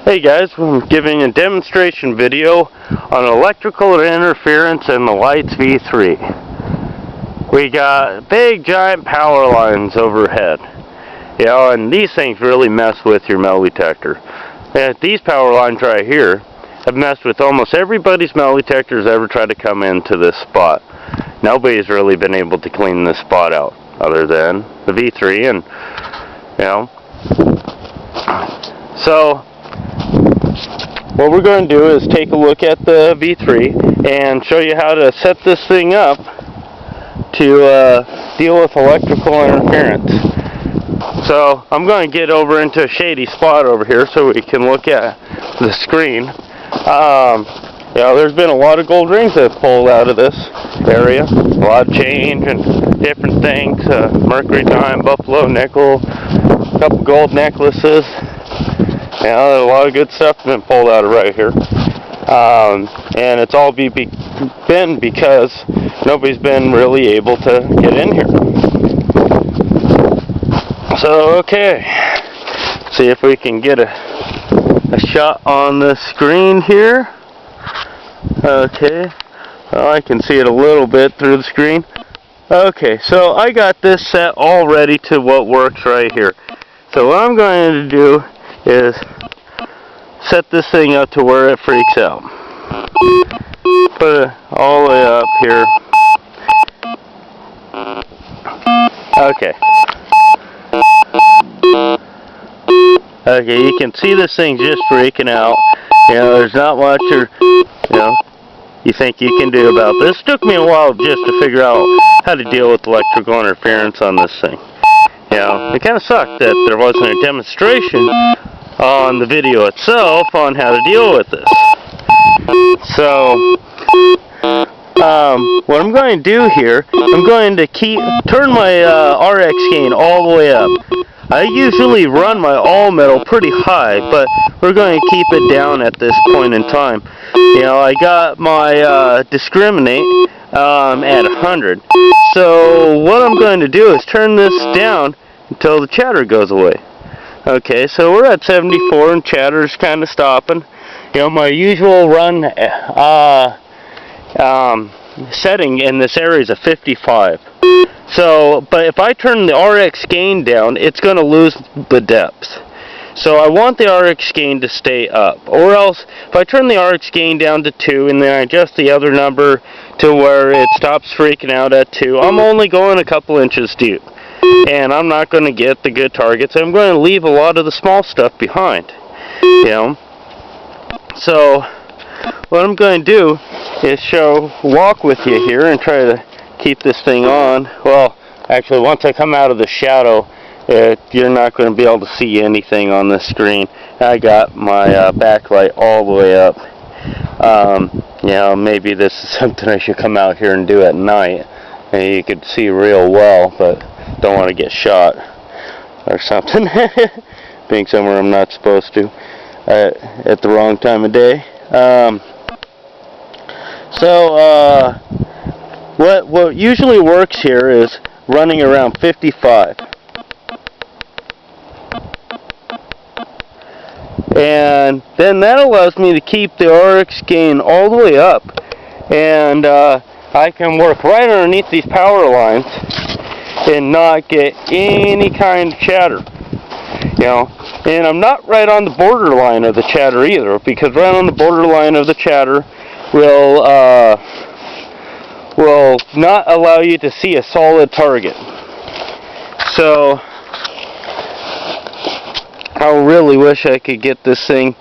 Hey guys, I'm giving a demonstration video on electrical interference in the lights V3. We got big giant power lines overhead. And these things really mess with your metal detector. And these power lines right here have messed with almost everybody's metal detectors ever tried to come into this spot. Nobody's really been able to clean this spot out other than the V3 and so what we're going to do is take a look at the V3 and show you how to set this thing up to deal with electrical interference. So I'm going to get over into a shady spot over here so we can look at the screen. There's been a lot of gold rings that have pulled out of this area. A lot of change and different things. Mercury, dime, buffalo, nickel, a couple gold necklaces. A lot of good stuff has been pulled out of right here. And it's all been because nobody's been really able to get in here. So, okay. See if we can get a shot on the screen here. Okay. Well, I can see it a little bit through the screen. Okay, so I got this set all ready to what works right here. So what I'm going to do is set this thing up to where it freaks out. Put it all the way up here. Okay. Okay, you can see this thing's just freaking out. There's not much you think you can do about this. It took me a while just to figure out how to deal with electrical interference on this thing. It kind of sucked that there wasn't a demonstration on the video itself on how to deal with this. So, what I'm going to do here, I'm going to turn my RX gain all the way up. I usually run my all metal pretty high, but we're going to keep it down at this point in time. I got my discriminate at 100. So what I'm going to do is turn this down until the chatter goes away. Okay, so we're at 74 and chatter's kind of stopping. My usual run setting in this area is a 55. So, but if I turn the RX gain down, it's going to lose the depth. So I want the RX gain to stay up. Or else, if I turn the RX gain down to 2 and then I adjust the other number to where it stops freaking out at 2, I'm only going a couple inches deep. And I'm not going to get the good targets. I'm going to leave a lot of the small stuff behind. So, what I'm going to do is walk with you here and try to keep this thing on. Well, actually, once I come out of the shadow, you're not going to be able to see anything on the screen. I got my backlight all the way up. Maybe this is something I should come out here and do at night. And you could see real well, but don't want to get shot or something. Being somewhere I'm not supposed to at the wrong time of day. What usually works here is running around 55. And then that allows me to keep the RX gain all the way up. And I can work right underneath these power lines and not get any kind of chatter. And I'm not right on the borderline of the chatter either, because right on the borderline of the chatter will not allow you to see a solid target. So I really wish I could get this thing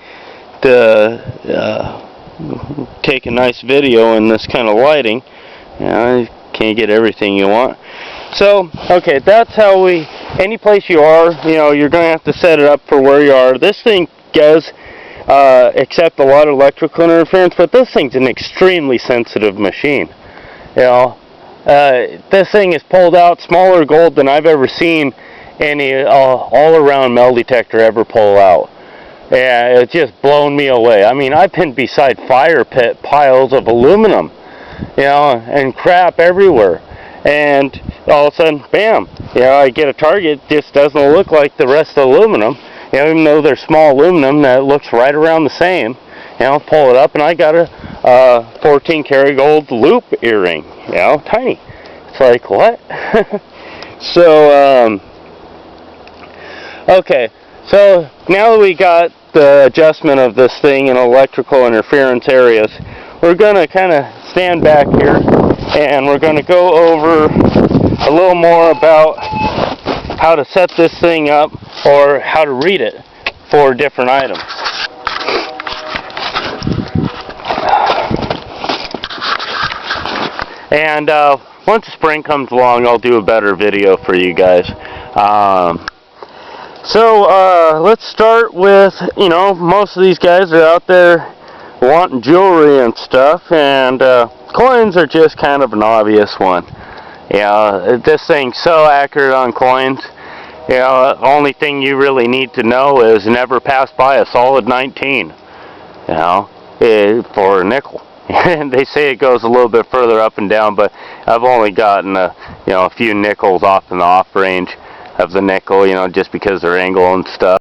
to take a nice video in this kind of lighting. You can't get everything you want. So, okay, that's how any place you are, you're going to have to set it up for where you are. This thing does accept a lot of electrical interference, but this thing's an extremely sensitive machine. This thing has pulled out smaller gold than I've ever seen any all-around metal detector ever pull out. Yeah, it's just blown me away. I mean, I've been beside fire pit piles of aluminum, and crap everywhere. And all of a sudden, bam, I get a target, just doesn't look like the rest of the aluminum. You know, even though they're small aluminum, that looks right around the same. You know, pull it up, and I got a 14 karat gold loop earring. You know, tiny. It's like, what? So, okay. So, now that we got the adjustment of this thing in electrical interference areas, we're going to kind of stand back here, and we're going to go over a little more about how to set this thing up, or how to read it for different items. And once spring comes along, I'll do a better video for you guys. So let's start with, you know, most of these guys are out there wanting jewelry and stuff, and coins are just kind of an obvious one. Yeah, this thing's so accurate on coins. You know, the only thing you really need to know is never pass by a solid 19. You know, for a nickel. And they say it goes a little bit further up and down, but I've only gotten a few nickels off in the off range of the nickel, you know, just because of their angle and stuff.